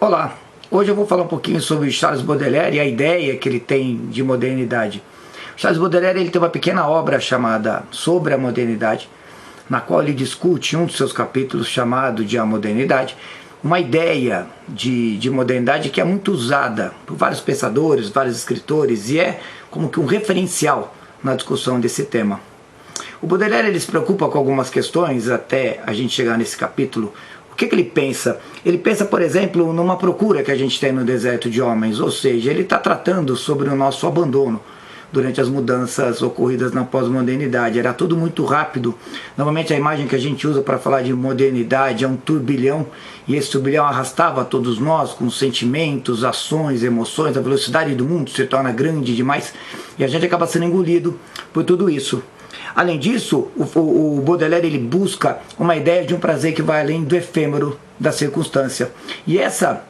Olá, hoje eu vou falar um pouquinho sobre Charles Baudelaire e a ideia que ele tem de modernidade. Charles Baudelaire ele tem uma pequena obra chamada Sobre a Modernidade, na qual ele discute um dos seus capítulos chamado de A Modernidade, uma ideia de modernidade que é muito usada por vários pensadores, vários escritores e é como que um referencial na discussão desse tema. O Baudelaire ele se preocupa com algumas questões até a gente chegar nesse capítulo. O que ele pensa? Ele pensa, por exemplo, numa procura que a gente tem no deserto de homens, ou seja, ele está tratando sobre o nosso abandono durante as mudanças ocorridas na pós-modernidade. Era tudo muito rápido. Normalmente a imagem que a gente usa para falar de modernidade é um turbilhão, e esse turbilhão arrastava todos nós com sentimentos, ações, emoções. A velocidade do mundo se torna grande demais e a gente acaba sendo engolido por tudo isso. Além disso, o Baudelaire ele busca uma ideia de um prazer que vai além do efêmero da circunstância. E essa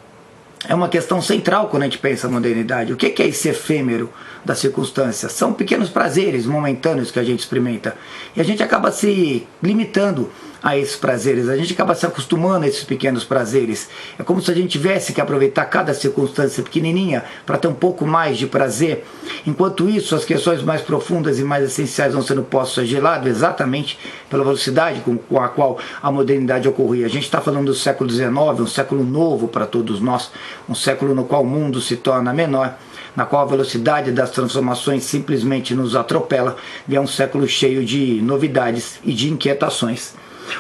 é uma questão central quando a gente pensa na modernidade. O que é esse efêmero da circunstância? São pequenos prazeres momentâneos que a gente experimenta. E a gente acaba se limitando a esses prazeres, a gente acaba se acostumando a esses pequenos prazeres. É como se a gente tivesse que aproveitar cada circunstância pequenininha para ter um pouco mais de prazer. Enquanto isso, as questões mais profundas e mais essenciais vão sendo postas de lado exatamente pela velocidade com a qual a modernidade ocorria. A gente está falando do século XIX, um século novo para todos nós, um século no qual o mundo se torna menor, na qual a velocidade das transformações simplesmente nos atropela, e é um século cheio de novidades e de inquietações.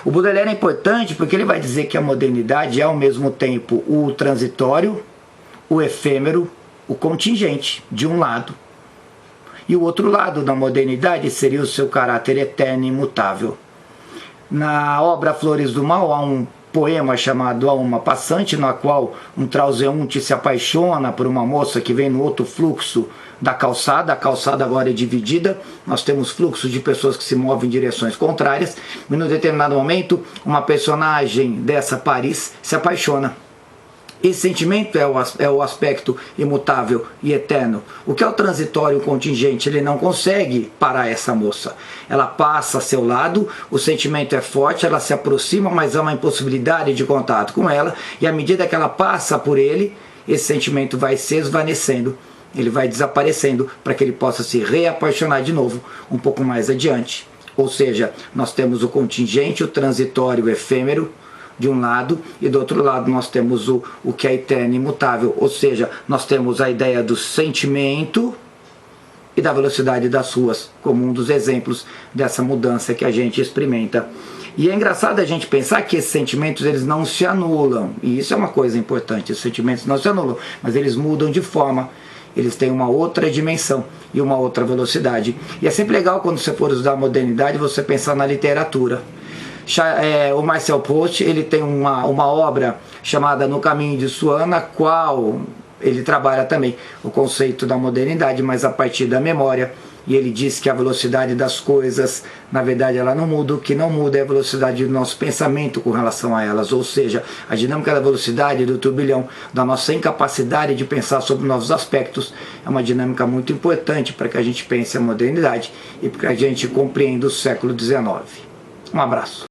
O Baudelaire é importante porque ele vai dizer que a modernidade é ao mesmo tempo o transitório, o efêmero, o contingente, de um lado. E o outro lado da modernidade seria o seu caráter eterno e imutável. Na obra Flores do Mal há um poema chamado A Uma Passante, na qual um transeunte se apaixona por uma moça que vem no outro fluxo da calçada. A calçada agora é dividida, nós temos fluxos de pessoas que se movem em direções contrárias, e num determinado momento uma personagem dessa Paris se apaixona. Esse sentimento é o aspecto imutável e eterno. O que é o transitório e o contingente? Ele não consegue parar essa moça. Ela passa a seu lado, o sentimento é forte, ela se aproxima, mas há uma impossibilidade de contato com ela, e à medida que ela passa por ele, esse sentimento vai se esvanecendo, ele vai desaparecendo para que ele possa se reapaixonar de novo um pouco mais adiante. Ou seja, nós temos o contingente, o transitório, o efêmero, de um lado, e do outro lado nós temos o que é eterno e imutável, ou seja, nós temos a ideia do sentimento e da velocidade das ruas, como um dos exemplos dessa mudança que a gente experimenta. E é engraçado a gente pensar que esses sentimentos eles não se anulam, e isso é uma coisa importante, os sentimentos não se anulam, mas eles mudam de forma, eles têm uma outra dimensão e uma outra velocidade. E é sempre legal quando você for usar a modernidade você pensar na literatura. O Marcel Proust ele tem uma obra chamada No Caminho de Swan, na qual ele trabalha também o conceito da modernidade, mas a partir da memória, e ele diz que a velocidade das coisas, na verdade ela não muda, o que não muda é a velocidade do nosso pensamento com relação a elas, ou seja, a dinâmica da velocidade do turbilhão, da nossa incapacidade de pensar sobre novos aspectos, é uma dinâmica muito importante para que a gente pense a modernidade e para que a gente compreenda o século XIX. Um abraço.